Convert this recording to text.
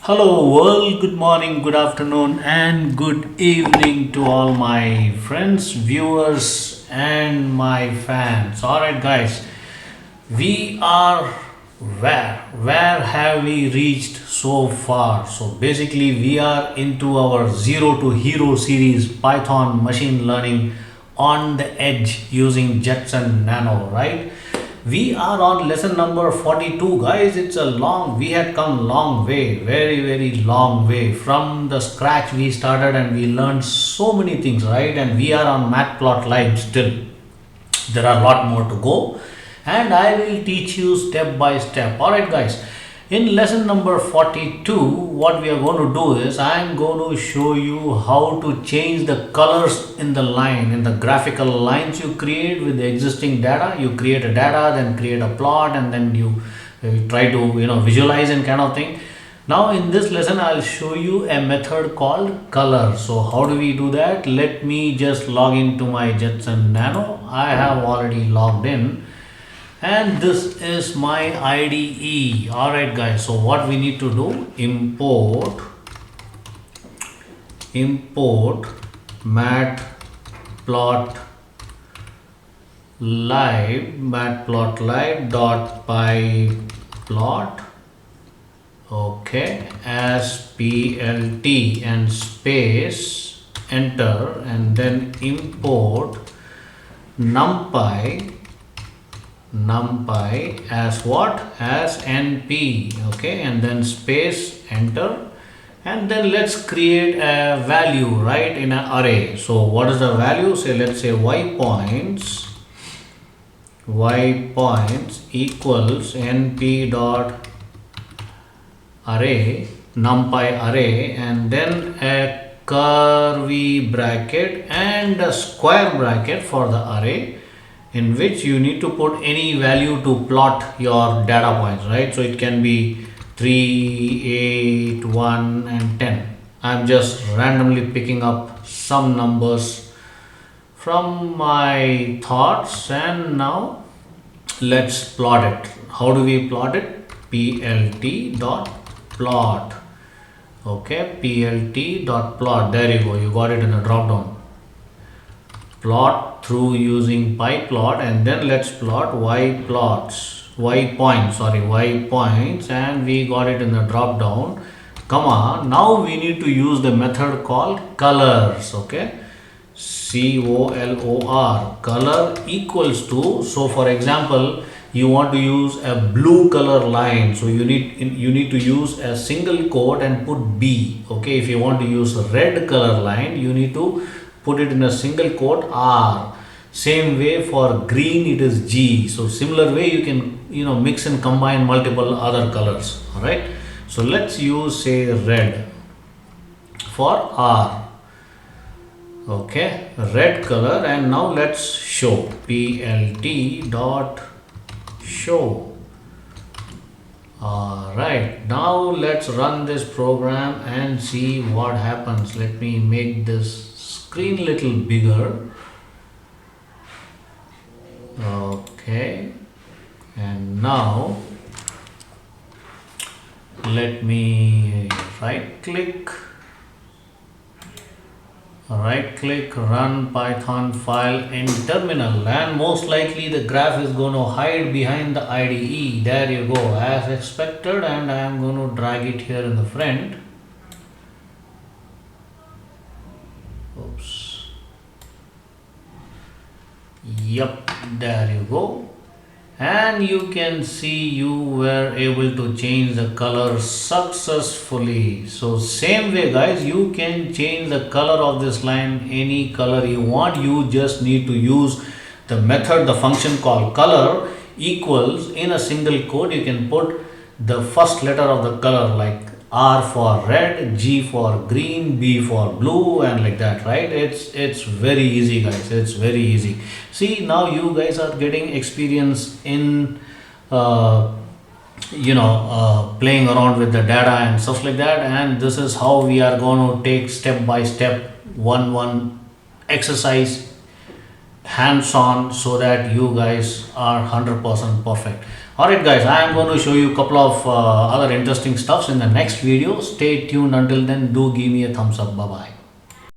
Hello world, good morning, good afternoon, and good evening to all my friends, viewers, and my fans. Alright, guys, we are where have we reached so far? So basically, we are into our Zero to Hero series Python machine learning on the edge using Jetson Nano, right? We are on lesson number 42, guys. It's a long, we had come long way, very long way from the scratch. We started and we learned so many things, right? And we are on MatPlotLib still. There are a lot more to go, and I will teach you step by step. All right, guys. In lesson number 42, what we are going to do is I am going to show you how to change the colors in the line, in the graphical lines you create with the existing data. You create a data, then create a plot, and then you try to visualize and kind of thing. Now in this lesson, I'll show you a method called color. So how do we do that? Let me just log into my Jetson Nano. I have already logged in, and this is my IDE. Alright, guys, so what we need to do, import matplotlib.pyplot, okay, as plt and space enter, and then import numpy as what, as np, okay, and then space enter, and then let's create a value, right, in an array. So what is the value? Say, let's say y points equals np dot array, numpy array, and then a curly bracket and a square bracket for the array, in which you need to put any value to plot your data points, right? So it can be 3, 8, 1, and 10. I'm just randomly picking up some numbers from my thoughts, and now let's plot it. How do we plot it? plt dot plot, okay, plt dot plot. There you go, you got it in the drop down. Plot through using pyplot, and then let's plot y points, and we got it in the drop down, comma. Now we need to use the method called colors, okay, color, color equals to, so for example, you want to use a blue color line, so you need to use a single quote and put B, okay. If you want to use a red color line, you need to put it in a single quote R. Same way for green, it is G. So similar way you can mix and combine multiple other colors. All right. So let's use, say, red for R. Okay, red color, and now let's show plt dot show. Alright, now let's run this program and see what happens. Let me make this screen little bigger. Okay, and now let me right click, run Python file in terminal, and most likely the graph is going to hide behind the IDE. There you go, as expected, and I am going to drag it here in the front. Oops. Yep, there you go. And you can see you were able to change the color successfully. So same way, guys, you can change the color of this line any color you want. You just need to use the method, the function called color equals, in a single quote you can put the first letter of the color, like R for red, G for green, B for blue, and like that, right? It's very easy, guys. It's very easy. See, now you guys are getting experience in playing around with the data and stuff like that, and this is how we are going to take step by step one exercise hands on so that you guys are 100% perfect. Alright guys, I am going to show you a couple of other interesting stuffs in the next video. Stay tuned. Until then, do give me a thumbs up. Bye bye.